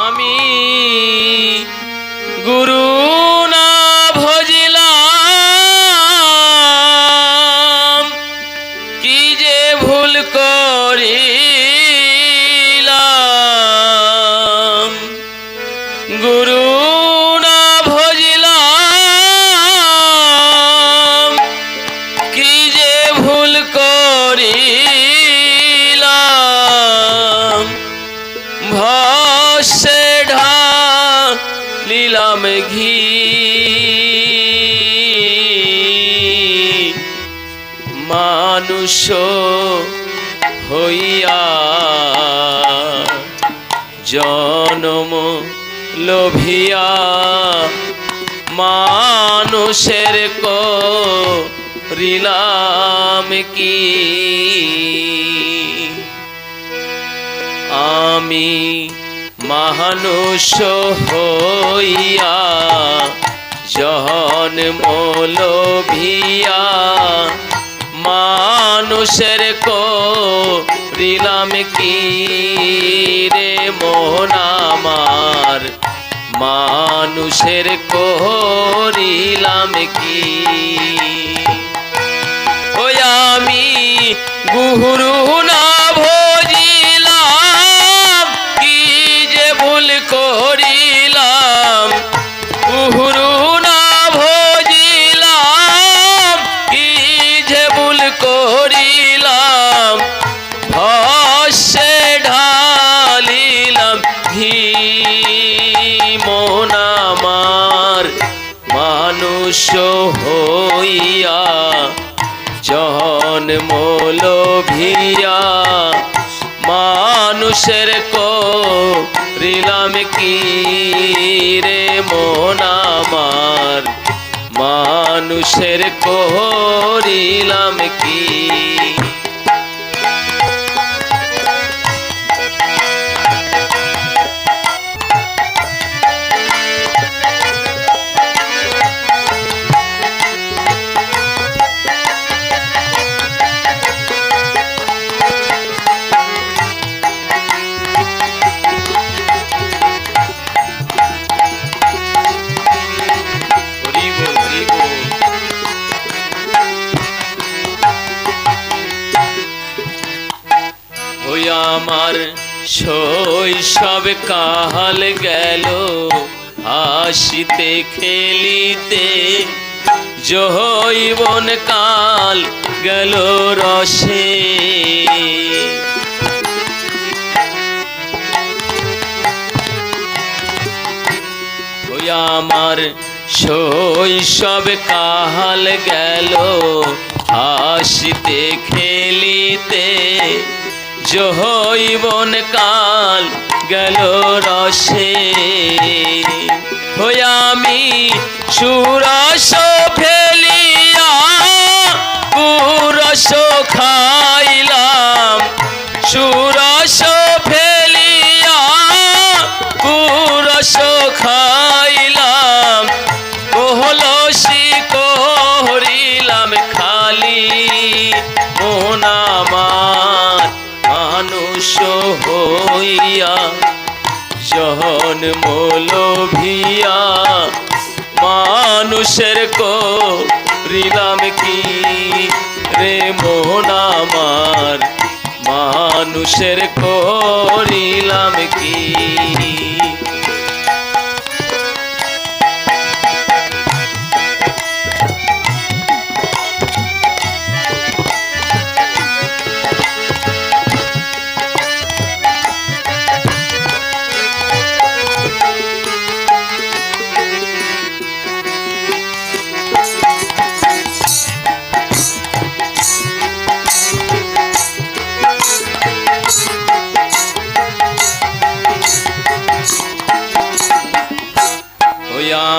আমি গুরু না ভজিলাম, কি যে ভুল করিলাম। গুরু না ভজিলাম, কি যে ভুল করিলাম। ভস্মে ঢালিলাম ঘি, মানুষ হইয়া জনম লোভিয়া। মানুষের করিলাম কি, আমি মানুষ হইয়া জনম লোভিয়া। মানুষের করিলাম কি রে মন আমার, মানুষের করিলাম কি। ওই আমি গুরু না ভজিলাম, কি যে ভুল করিলাম। গুরু না ভজিলাম, কি যে ভুল করিলাম। ভস্মে ঢালিলাম ঘি, মন আমার মানুষ হইয়া জনম লোভিয়া। মানুষের করিলাম কি রে মন আমার, মানুষের করিলাম কি। আমার শৈশব কাল গেল হাসিতে খেলিতে, যৌবন কাল গেল রসে। ওই আমার শৈশব কাল গেল হাসিতে খেলিতে, যৌবন কাল গেল রসে। হই আমি সুরস ফেলিয়া কুরস খাইলাম। সুরস ফেলিয়া কুরস খাইলাম। কলসি করিলাম খালি, মন আমার মানুষ হইয়া জনম লোভিয়া। মানুষের করিলাম কি রে মন আমার, মানুষের করিলাম কি।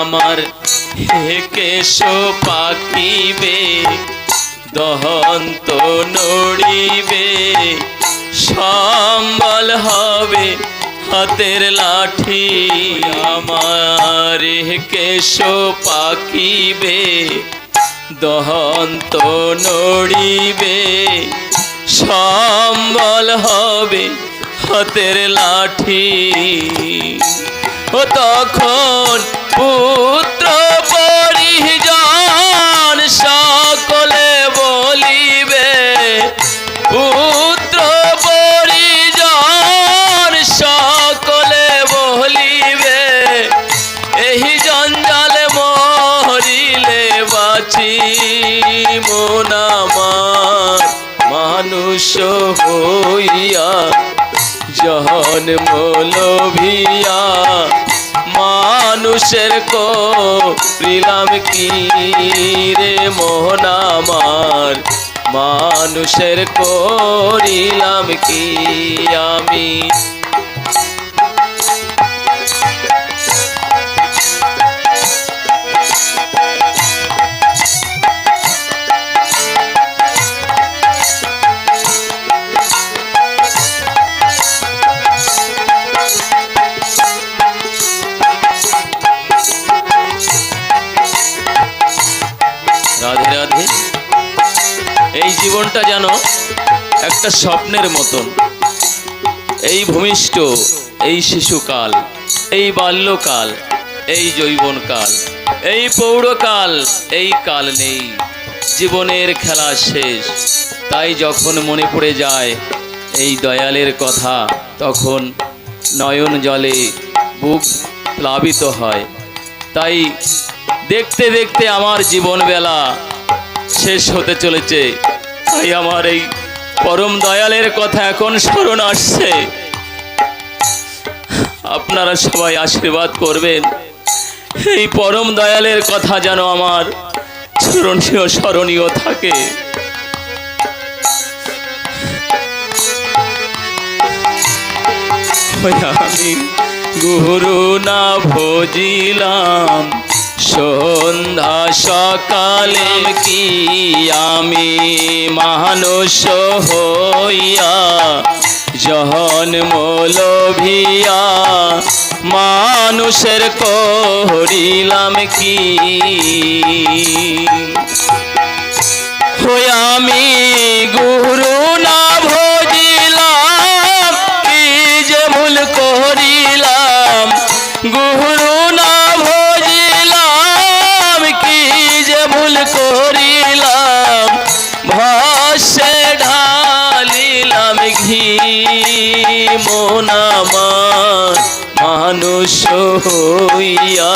আমার কেশ পাকিবে দহন্ত নড়িবে, সম্বল হবে হাতের লাঠি। আমার কেশ পাকিবে দহন্ত নড়িবে, সম্বল হবে হাতের লাঠি। ও তখন পুত্র পরিজন সকলে বলিবে, পুত্র পরিজন সকলে বলিবে, এই জঞ্জালে মরিলে বাঁচি মন আমার মানুষ হইয়া জন্ম লোভিয়া মানুষের করিলাম কি রে মোহন আমার মানুষের করিলাম কি আমি। রাধে রাধে। এই জীবনটা যেন একটা স্বপ্নের মতন। এই ভূমিষ্ঠ, এই শিশুকাল, এই বাল্যকাল, এই যৌবনকাল, এই প্রৌঢ়কাল, এই কাল নেই, জীবনের খেলা শেষ। তাই যখন মনে পড়ে যায় এই দয়ালের কথা, তখন নয়ন জলে বুক প্লাবিত হয়। তাই দেখতে দেখতে আমার জীবন বেলা শেষ হতে চলেছে। তাই আমার এই পরম দয়ালের কথা এখন স্মরণ আসছে। আপনারা সবাই আশীর্বাদ করবেন, এই পরম দয়ালের কথা যেন আমার স্মরণীয় থাকে। আমি গুরু না ভজিলাম সন্ধ্যা সকালে কি আমি মানুষ হইয়া জন্ম লোভিয়া মানুষের করিলাম কি। হই আমি গুরু না ভজিলাম কি যে ভুল করিলাম, গুরু না ভজিলাম কি যে ভুল করিলাম, ভস্যে ঢালিলাম ঘি মন আমার মানুষ হইয়া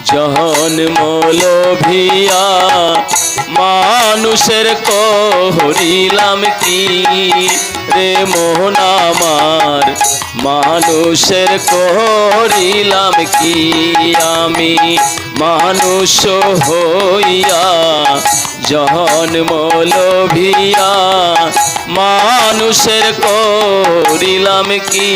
জন্ম লোভিয়া মানুষের করিলাম কি রে মোহন আমার মানুষের করিলাম কি আমি। মানুষ হইয়া জন্ম লোভিয়া মানুষের করিলাম কি।